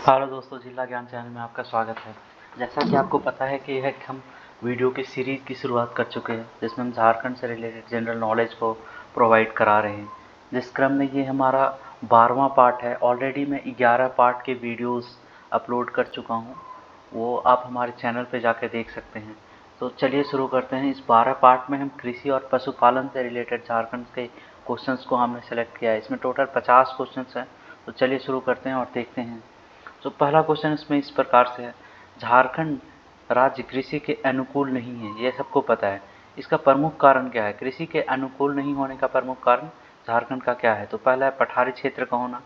Hello दोस्तों, जिला ज्ञान चैनल में आपका स्वागत है। जैसा कि आपको पता है कि यह हम वीडियो की सीरीज़ की शुरुआत कर चुके हैं, जिसमें हम झारखंड से रिलेटेड जनरल नॉलेज को प्रोवाइड करा रहे हैं। जिस क्रम में ये हमारा 12वां पार्ट है। ऑलरेडी मैं 11 पार्ट के वीडियोस अपलोड कर चुका हूँ, वो आप हमारे चैनल पे जाके देख सकते हैं। तो चलिए शुरू करते हैं। इस 12 पार्ट में हम कृषि और पशुपालन से रिलेटेड झारखंड के क्वेश्चंस को हमने सेलेक्ट किया है। इसमें टोटल 50 क्वेश्चंस हैं। तो चलिए शुरू करते हैं और देखते हैं। तो पहला क्वेश्चन इसमें इस प्रकार से है, झारखंड राज्य कृषि के अनुकूल नहीं है, ये सबको पता है। इसका प्रमुख कारण क्या है? कृषि के अनुकूल नहीं होने का प्रमुख कारण झारखंड का क्या है? तो पहला है पठारी क्षेत्र का होना,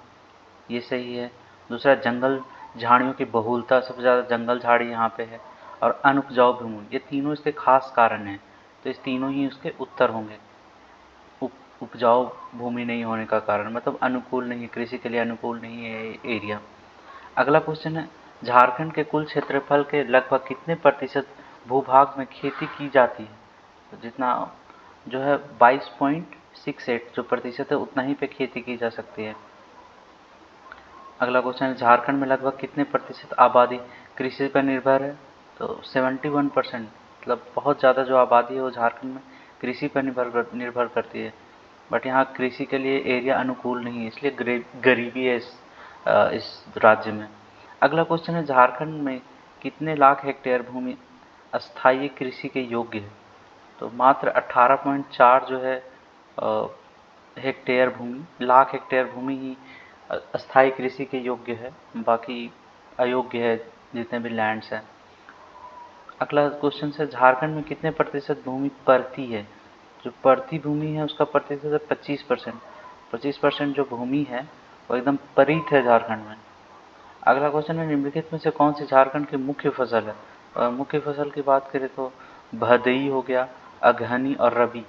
ये सही है। दूसरा, जंगल झाड़ियों की बहुलता, सबसे ज़्यादा जंगल झाड़ी यहाँ पे है। और अनुपजाऊ भूमि, ये तीनों इसके खास कारण हैं। तो इस तीनों ही उसके उत्तर होंगे। उपजाऊ भूमि नहीं होने का कारण मतलब अनुकूल नहीं, कृषि के लिए अनुकूल नहीं है ये एरिया। अगला क्वेश्चन है, झारखंड के कुल क्षेत्रफल के लगभग कितने प्रतिशत भूभाग में खेती की जाती है? तो जितना जो है 22.68 जो प्रतिशत है उतना ही पे खेती की जा सकती है। अगला क्वेश्चन है, झारखंड में लगभग कितने प्रतिशत आबादी कृषि पर निर्भर है? तो 71%, मतलब बहुत ज़्यादा जो आबादी है वो झारखंड में कृषि पर निर्भर करती है। बट यहाँ कृषि के लिए एरिया अनुकूल नहीं है, इसलिए गरीबी है इस राज्य में। अगला क्वेश्चन है, झारखंड में कितने लाख हेक्टेयर भूमि अस्थायी कृषि के योग्य है? तो मात्र 18.4 जो है हेक्टेयर भूमि, लाख हेक्टेयर भूमि ही अस्थायी कृषि के योग्य है, बाकी अयोग्य है जितने भी लैंड्स हैं। अगला क्वेश्चन है, झारखंड में कितने प्रतिशत भूमि परती है? जो परती भूमि है उसका प्रतिशत है 25%। 25% जो भूमि है वो एकदम परित है झारखंड में। अगला क्वेश्चन है, निम्नलिखित में से कौन सी झारखंड की मुख्य फसल है? मुख्य फसल की बात करें तो भदई हो गया, अगहनी और रबी,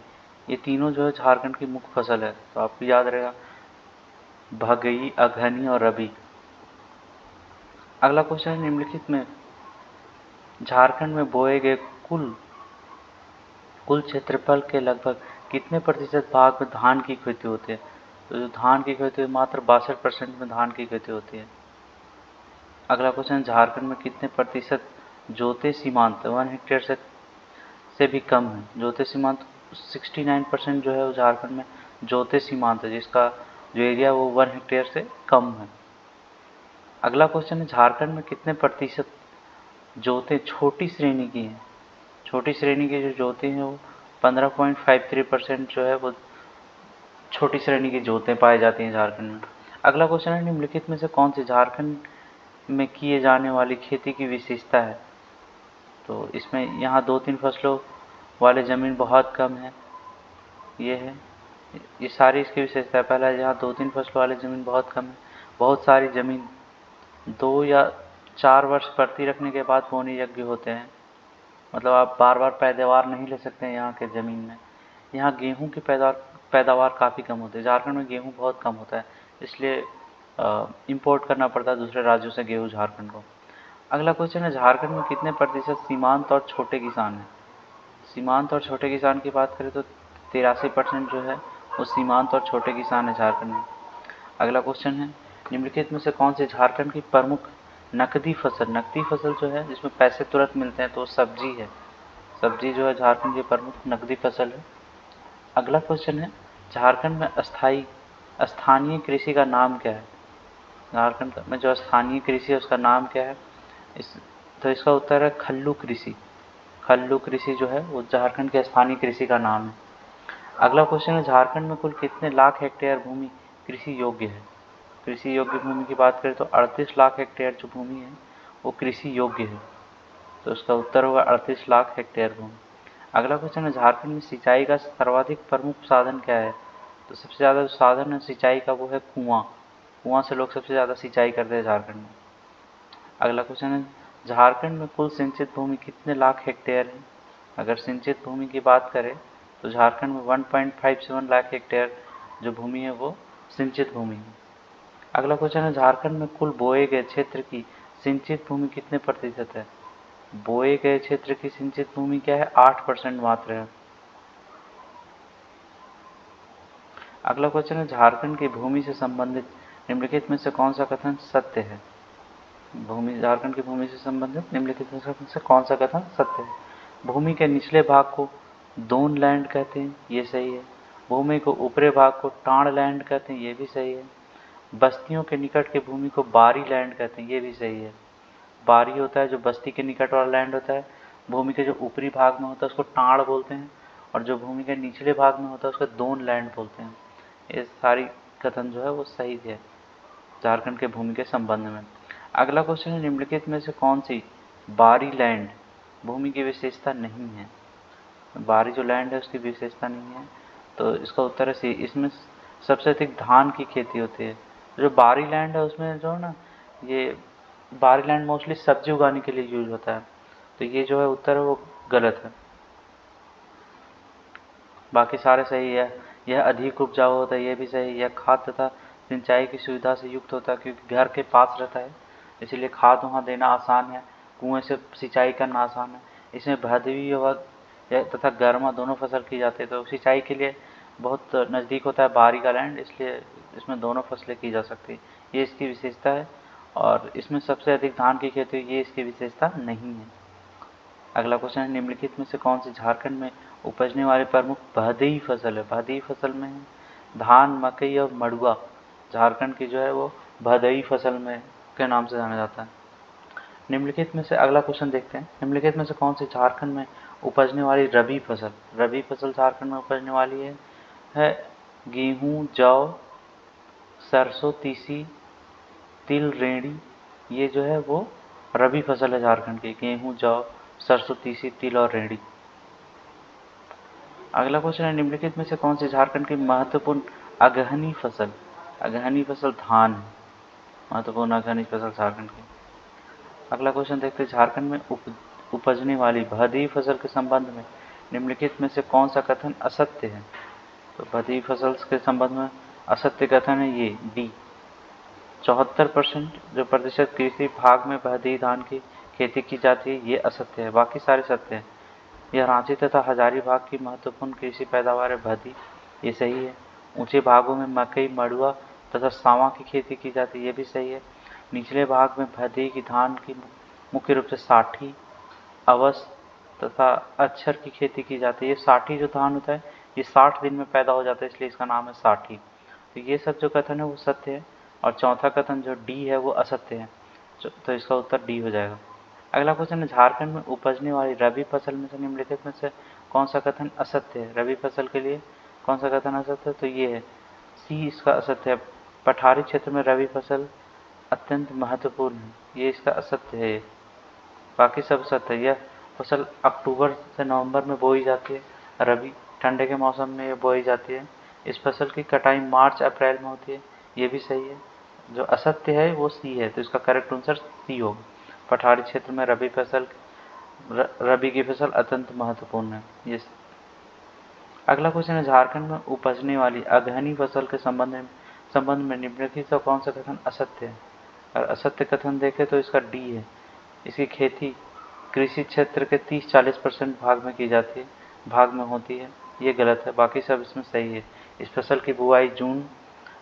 ये तीनों जो है झारखंड की मुख्य फसल है। तो आपको याद रहेगा भगई, अगहनी और रबी। अगला क्वेश्चन है, निम्नलिखित में झारखंड में बोए गए कुल क्षेत्रफल के लगभग कितने प्रतिशत भाग में धान की खेती होती है? तो जो धान की खेती है मात्र 62% में धान की खेती होती है। अगला क्वेश्चन, झारखंड में कितने प्रतिशत जोते सीमांत 1 हेक्टेयर से भी कम है? जोते सीमांत 69% जो है वो झारखंड में जोते सीमांत है, जिसका जो एरिया वो 1 हेक्टेयर से कम है। अगला क्वेश्चन है, झारखंड में कितने प्रतिशत जोते छोटी श्रेणी की हैं? छोटी श्रेणी की जो जोते हैं वो 15.53% जो है वो छोटी श्रेणी की जोतें पाई जाती हैं झारखंड में। अगला क्वेश्चन है, निम्नलिखित में से कौन सी झारखंड में किए जाने वाली खेती की विशेषता है? तो इसमें यहाँ 2-3 फसलों वाले ज़मीन बहुत कम है, ये है, ये सारी इसकी विशेषता है। पहला है, यहाँ 2-3 फसलों वाली ज़मीन बहुत कम है। बहुत सारी ज़मीन 2 या 4 वर्ष परती रखने के बाद बोने योग्य होते हैं, मतलब आप बार बार पैदावार नहीं ले सकते हैं यहाँ के ज़मीन में। यहाँ गेहूँ की पैदावार काफ़ी कम होती है। झारखंड में गेहूँ बहुत कम होता है, इसलिए इंपोर्ट करना पड़ता है दूसरे राज्यों से गेहूँ झारखंड को। अगला क्वेश्चन है, झारखंड में कितने प्रतिशत सीमांत और छोटे किसान हैं? सीमांत और छोटे किसान की बात करें तो 83% जो है वो सीमांत और छोटे किसान है झारखंड में। अगला क्वेश्चन है, निम्नलिखित में से कौन सी झारखंड की प्रमुख नकदी फसल जो है जिसमें पैसे तुरंत मिलते हैं तो सब्जी है। सब्जी जो है झारखंड की प्रमुख नकदी फसल है। अगला क्वेश्चन है, झारखंड में स्थानीय कृषि का नाम क्या है? झारखंड में जो स्थानीय कृषि है उसका नाम क्या है? तो इसका उत्तर है खल्लू कृषि। खल्लू कृषि जो है वो झारखंड के स्थानीय कृषि का नाम है। अगला क्वेश्चन है, झारखंड में कुल कितने लाख हेक्टेयर भूमि कृषि योग्य है? कृषि योग्य भूमि की बात करें तो 38 लाख हेक्टेयर जो भूमि है वो कृषि योग्य है। तो इसका उत्तर होगा 38 लाख हेक्टेयर भूमि। अगला क्वेश्चन है, झारखंड में सिंचाई का सर्वाधिक प्रमुख साधन क्या है? तो सबसे ज़्यादा जो साधन है सिंचाई का वो है कुआं। कुआं से लोग सबसे ज़्यादा सिंचाई करते हैं झारखंड में। अगला क्वेश्चन है, झारखंड में कुल सिंचित भूमि कितने लाख हेक्टेयर है? अगर सिंचित भूमि की बात करें तो झारखंड में 1.57 लाख हेक्टेयर जो भूमि है वो सिंचित भूमि है। अगला क्वेश्चन है, झारखंड में कुल बोए गए क्षेत्र की सिंचित भूमि कितने प्रतिशत है? बोए गए क्षेत्र की सिंचित भूमि क्या है? 8% मात्र है। अगला क्वेश्चन है, झारखंड की भूमि से संबंधित निम्नलिखित में से कौन सा कथन सत्य है? भूमि, झारखंड की भूमि से संबंधित निम्नलिखित में से कौन सा कथन सत्य है? भूमि के निचले भाग को दोन लैंड कहते हैं, ये सही है। भूमि को ऊपरी भाग को टाण लैंड कहते हैं, ये भी सही है। बस्तियों के निकट के भूमि को बारी लैंड कहते हैं, ये भी सही है। बारी होता है जो बस्ती के निकट वाला लैंड होता है, भूमि के जो ऊपरी भाग में होता है उसको टाण बोलते हैं, और जो भूमि के निचले भाग में होता है उसको दोन लैंड बोलते हैं। ये सारी कथन जो है वो सही है झारखंड के भूमि के संबंध में। अगला क्वेश्चन है, निम्नलिखित में से कौन सी बारी लैंड भूमि की विशेषता नहीं है? बारी जो लैंड है उसकी विशेषता नहीं है, तो इसका उत्तर है सी। इसमें सबसे अधिक धान की खेती होती है। जो बारी लैंड है उसमें जो है ना, ये बारी लैंड मोस्टली सब्जी उगाने के लिए यूज होता है, तो ये जो है उत्तर है वो गलत है। बाकी सारे सही है। यह अधिक उपजाऊ होता है, ये भी सही है। यह खाद तथा सिंचाई की सुविधा से युक्त होता है, क्योंकि घर के पास रहता है इसीलिए खाद वहाँ देना आसान है, कुएं से सिंचाई करना आसान है। इसमें भदवी तथा गर्मा दोनों फसल की जाती है, तो सिंचाई के लिए बहुत नज़दीक होता है बारी का लैंड, इसलिए इसमें दोनों फसलें की जा सकती है। ये इसकी विशेषता है, और इसमें सबसे अधिक धान की खेती हुई, ये इसकी विशेषता नहीं है। अगला क्वेश्चन है, निम्नलिखित में से कौन सी झारखंड में उपजने वाली प्रमुख भदई फसल है? भदई फसल में है धान, मकई और मड़ुआ। झारखंड की जो है वो भदई फसल में के नाम से जाना जाता है। निम्नलिखित में से अगला क्वेश्चन देखते हैं, निम्नलिखित में से कौन सी झारखंड में उपजने वाली रबी फसल? रबी फसल झारखंड में उपजने वाली है गेहूँ, जौ, सरसों, तीसी, तिल, रेंड़ी। ये जो है वो रबी फसल है झारखंड की, गेहूँ, जौ, सरसों, तीसी, तिल और रेंड़ी। अगला क्वेश्चन है, निम्नलिखित में से कौन सी झारखंड की महत्वपूर्ण अगहनी फसल? अगहनी फसल धान है, महत्वपूर्ण अगहनी फसल झारखंड की। अगला क्वेश्चन देखते हैं, झारखंड में उपजने वाली भदई फसल के संबंध में निम्नलिखित में से कौन सा कथन असत्य है? तो भदई फसल के संबंध में असत्य कथन है ये डी। 74% जो प्रतिशत कृषि भाग में भदई धान की खेती की जाती है, ये असत्य है। बाकी सारे सत्य है। यह रांची तथा हजारीबाग की महत्वपूर्ण कृषि पैदावार है भदी, ये सही है। ऊंचे भागों में मकई, मड़ुआ तथा सांवा की खेती की जाती है, ये भी सही है। निचले भाग में भदी की धान की मुख्य रूप से साठी, अवस तथा अक्षर की खेती की जाती है। ये साठी जो धान होता है ये 60 दिन में पैदा हो जाता है, इसलिए इसका नाम है साठी। तो ये सब जो कथन है वो सत्य है, और चौथा कथन जो डी है वो असत्य है, तो इसका उत्तर डी हो जाएगा। अगला क्वेश्चन है, झारखंड में उपजने वाली रबी फसल में से निम्नलिखित में से कौन सा कथन असत्य है? रबी फसल के लिए कौन सा कथन असत्य है? तो ये है सी, इसका असत्य है। पठारी क्षेत्र में रबी फसल अत्यंत महत्वपूर्ण है, ये इसका असत्य है। बाकी सब सत्य है। यह फसल अक्टूबर से नवंबर में बोई जाती है, रबी ठंडे के मौसम में ये बोई जाती है। इस फसल की कटाई मार्च अप्रैल में होती है, ये भी सही है। जो असत्य है वो सी है, तो इसका करेक्ट आंसर सी होगा। पठारी क्षेत्र में रबी की फसल अत्यंत महत्वपूर्ण है। ये अगला क्वेश्चन है, झारखंड में उपजने वाली अगहनी फसल के संबंध में निम्नलिखित से कौन सा कथन असत्य है? और असत्य कथन देखें तो इसका डी है। इसकी खेती कृषि क्षेत्र के 30-40% भाग में होती है, ये गलत है। बाकी सब इसमें सही है। इस फसल की बुआई जून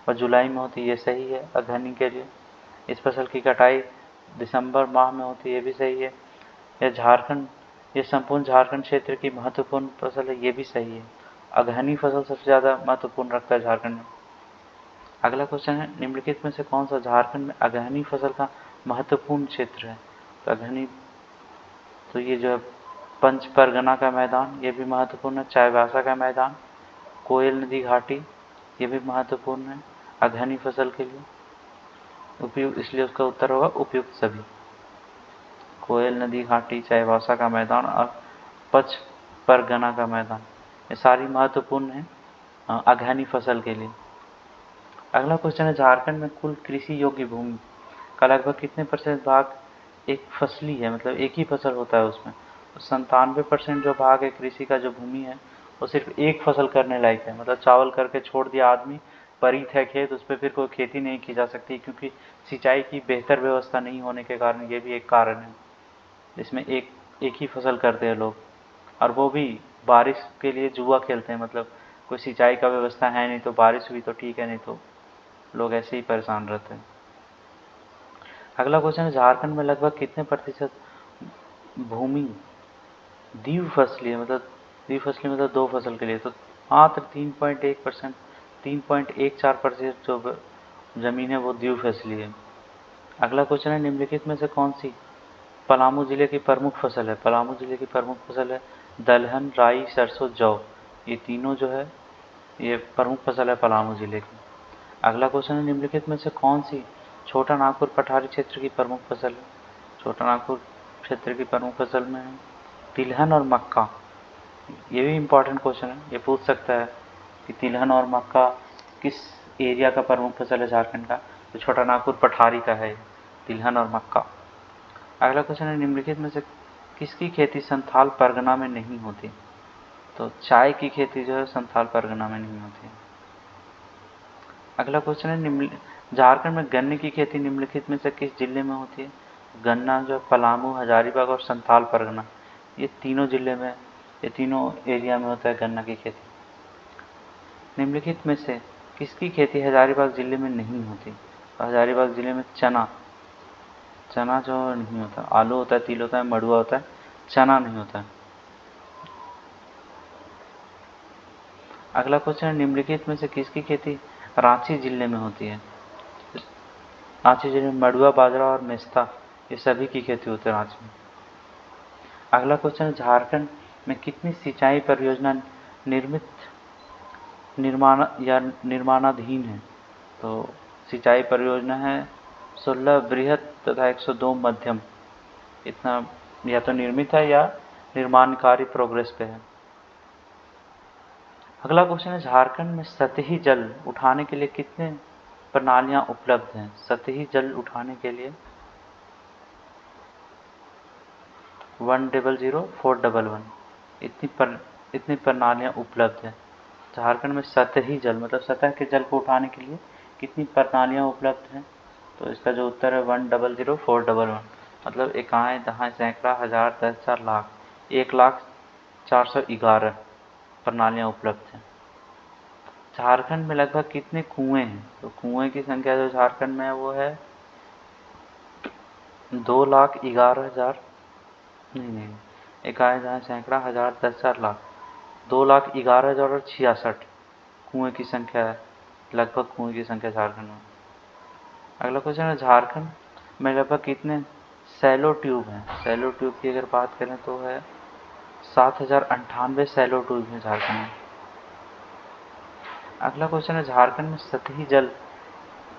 और जुलाई में होती है, ये सही है अगहनी के लिए। इस फसल की कटाई दिसंबर माह में होती है, ये भी सही है। यह संपूर्ण झारखंड क्षेत्र की महत्वपूर्ण फसल है, ये भी सही है। अगहनी फसल सबसे ज़्यादा महत्वपूर्ण रखता है झारखंड में। अगला क्वेश्चन है, निम्नलिखित में से कौन सा झारखंड में अगहनी फसल का महत्वपूर्ण क्षेत्र है? तो अगहनी, तो ये जो है पंच परगना का मैदान, ये भी महत्वपूर्ण है। चाईबासा का मैदान, कोयल नदी घाटी, ये भी महत्वपूर्ण है अगहनी फसल के लिए उपयुक्त, इसलिए उसका उत्तर होगा उपयुक्त सभी। कोयल नदी घाटी, चाईबासा का मैदान और पच परगना का मैदान, ये सारी महत्वपूर्ण है अगहनी फसल के लिए। अगला क्वेश्चन है, झारखंड में कुल कृषि योग्य भूमि का लगभग कितने % भाग एक फसली है, मतलब एक ही फसल होता है उसमें? 97% जो भाग है कृषि का, जो भूमि है वो सिर्फ एक फसल करने लायक है, मतलब चावल करके छोड़ दिया आदमी, परित है खेत, उस पर फिर कोई खेती नहीं की जा सकती, क्योंकि सिंचाई की बेहतर व्यवस्था नहीं होने के कारण, ये भी एक कारण है जिसमें एक ही फसल करते हैं लोग, और वो भी बारिश के लिए जुआ खेलते हैं, मतलब कोई सिंचाई का व्यवस्था है नहीं, तो बारिश हुई तो ठीक है, नहीं तो लोग ऐसे ही परेशान रहते हैं। अगला क्वेश्चन है, झारखंड में लगभग कितने प्रतिशत भूमि द्विफसलीय मतलब दो फसल के लिए, तो मात्र 3.1%, 3.14% जो जमीन है वो द्विफसलीय है। अगला क्वेश्चन है, निम्नलिखित में से कौन सी पलामू जिले की प्रमुख फसल है? पलामू जिले की प्रमुख फसल है दलहन, राई, सरसों, जौ। ये तीनों जो है ये प्रमुख फसल है पलामू जिले की। अगला क्वेश्चन है, निम्नलिखित में से कौन सी छोटा नागपुर पठारी क्षेत्र की प्रमुख फसल है? छोटा नागपुर क्षेत्र की प्रमुख फसल में है तिलहन और मक्का। ये भी इम्पोर्टेंट क्वेश्चन है, ये पूछ सकता है कि तिलहन और मक्का किस एरिया का प्रमुख फसल है झारखंड का? तो छोटा नागपुर पठारी का है तिलहन और मक्का। अगला क्वेश्चन है, निम्नलिखित में से किसकी खेती संथाल परगना में नहीं होती? तो चाय की खेती जो है संथाल परगना में नहीं होती। अगला क्वेश्चन है, झारखंड में गन्ने की खेती निम्नलिखित में से किस जिले में होती है? गन्ना जो पलामू, हजारीबाग और संथाल परगना, ये तीनों जिले में, ये तीनों एरिया में होता है गन्ना की खेती। निम्नलिखित में से किसकी खेती हजारीबाग जिले में नहीं होती? तो हजारीबाग जिले में चना जो नहीं होता, आलू होता है, तिल होता है, मड़ुआ होता है, चना नहीं होता है। अगला क्वेश्चन है, निम्नलिखित में से किसकी खेती रांची जिले में होती है? रांची जिले में मड़ुआ, बाजरा और मेस्ता, ये सभी की खेती होती है रांची में। अगला क्वेश्चन है, झारखंड में कितनी सिंचाई परियोजना निर्माणाधीन है? तो सिंचाई परियोजना है 16 बृहद तथा 102 मध्यम। इतना या तो निर्मित है या निर्माण कार्य प्रोग्रेस पे है। अगला क्वेश्चन है, झारखंड में सतही जल उठाने के लिए कितने प्रणालियां उपलब्ध हैं? सतही जल उठाने के लिए 1000411 इतनी प्रणालियां उपलब्ध हैं। झारखंड में सतही जल मतलब सतह के जल को उठाने के लिए कितनी प्रणालियां उपलब्ध हैं? तो इसका जो उत्तर है 1000411, मतलब इकाई, दहाई, सैकड़ा, हजार, 10,000, लाख, 1,04,11 प्रणालियां उपलब्ध हैं। झारखंड में लगभग कितने कुएं हैं? तो कुएं की संख्या जो झारखंड में है वो है 2,11,000, नहीं, इकाई, दहाई, सैकड़ा, हजार, 10,000, लाख, 2,11,000 और 66 कुएं की संख्या है, लगभग कुएं की संख्या झारखंड में। अगला क्वेश्चन है, झारखंड में लगभग कितने सैलो ट्यूब हैं? सैलो ट्यूब की अगर बात करें तो है 7,098 सैलो ट्यूब हैं झारखंड में। अगला क्वेश्चन है, झारखंड में सतही जल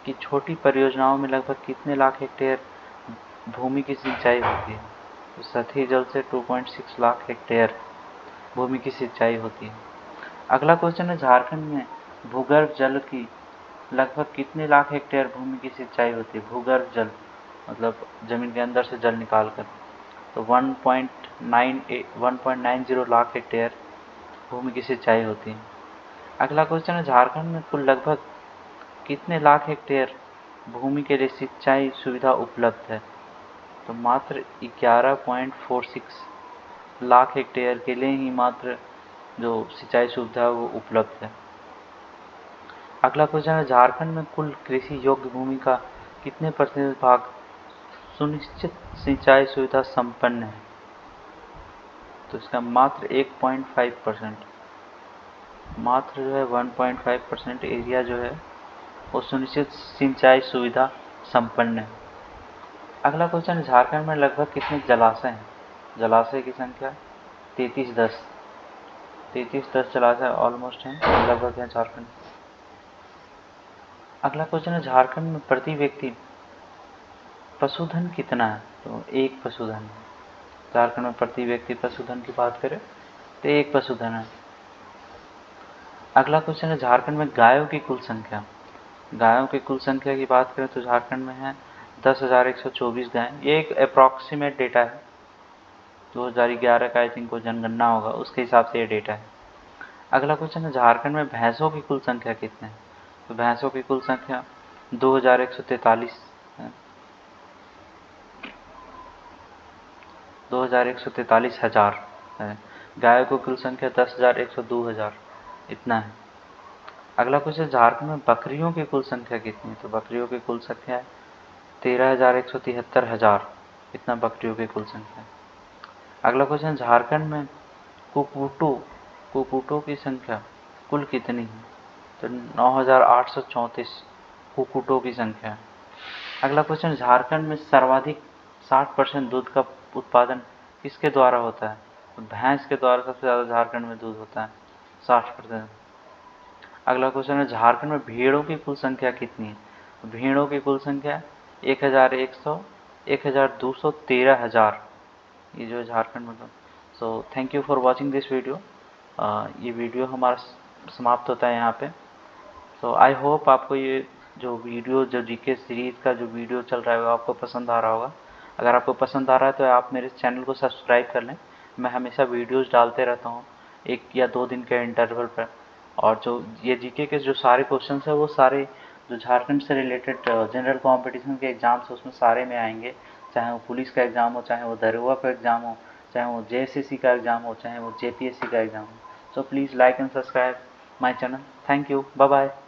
की छोटी परियोजनाओं में लगभग कितने लाख हेक्टेयर भूमि की सिंचाई होती है? तो सतही जल से 2.6 लाख हेक्टेयर भूमि की सिंचाई होती है। अगला क्वेश्चन है, झारखंड में भूगर्भ जल की लगभग कितने लाख हेक्टेयर भूमि की सिंचाई होती है? भूगर्भ जल मतलब जमीन के अंदर से जल निकाल कर, तो 1.90 लाख हेक्टेयर भूमि की सिंचाई होती है। अगला क्वेश्चन है, झारखंड में कुल लगभग कितने लाख हेक्टेयर भूमि के लिए सिंचाई सुविधा उपलब्ध है? तो मात्र 11.46 लाख हेक्टेयर के लिए ही मात्र जो सिंचाई सुविधा है वो उपलब्ध है। अगला क्वेश्चन है, झारखंड में कुल कृषि योग्य भूमि का कितने प्रतिशत भाग सुनिश्चित सिंचाई सुविधा संपन्न है? तो इसका मात्र 1.5%, मात्र जो है 1.5% एरिया जो है वो सुनिश्चित सिंचाई सुविधा संपन्न है। अगला क्वेश्चन है, झारखंड में लगभग कितने जलाशय हैं? जलाशय की संख्या 3310 जलाशय ऑलमोस्ट हैं, लगभग हैं झारखंड। अगला क्वेश्चन है, झारखंड में प्रति व्यक्ति पशुधन कितना है? तो एक पशुधन है। झारखंड में प्रति व्यक्ति पशुधन की बात करें तो एक पशुधन है। अगला क्वेश्चन है, झारखंड में गायों की कुल संख्या, गायों की कुल संख्या की बात करें तो झारखंड में है 10,124 गाय। ये एक अप्रॉक्सीमेट डेटा है, 2011 का आई थिंक को जनगणना होगा उसके हिसाब से ये डेटा है। अगला क्वेश्चन है, झारखंड में भैंसों की कुल संख्या कितनी है? तो भैंसों की कुल संख्या 2,143 है, 2,143,000 है। गायों की कुल संख्या 10,102 इतना है। अगला क्वेश्चन, झारखंड में बकरियों की कुल संख्या कितनी है? तो बकरियों की कुल संख्या है 13,173,000 इतना बकरियों की कुल संख्या। अगला क्वेश्चन, झारखंड में कुक्कुटों की संख्या कुल कितनी है? तो 9,834 कुक्कुटों की संख्या है। अगला क्वेश्चन, झारखंड में सर्वाधिक 60% दूध का उत्पादन किसके द्वारा होता है? तो भैंस के द्वारा सबसे ज़्यादा झारखंड में दूध होता है, 60%। अगला क्वेश्चन है, झारखंड में भेड़ों की कुल संख्या कितनी है? तो भेड़ों की कुल संख्या 1,100, 1,200, 13,000, ये जो झारखंड में। So thank you for watching this video. ये वीडियो हमारा समाप्त होता है यहाँ पे। सो आई होप आपको ये जो वीडियो, जो जीके सीरीज़ का जो वीडियो चल रहा है वो आपको पसंद आ रहा होगा। अगर आपको पसंद आ रहा है तो आप मेरे चैनल को सब्सक्राइब कर लें। मैं हमेशा वीडियोस डालते रहता हूँ 1 या 2 दिन के इंटरवल पर। और जो ये जीके के जो सारे क्वेश्चन हैं वो सारे जो झारखंड से रिलेटेड जनरल कॉम्पिटिशन के एग्ज़ाम्स उसमें सारे में आएंगे, चाहे वो पुलिस का एग्ज़ाम हो, चाहे वो दरोगा का एग्ज़ाम हो, चाहे वो JSSC का एग्ज़ाम हो, चाहे वो JPSC का एग्ज़ाम हो। So please like and subscribe my channel. Thank you, bye bye.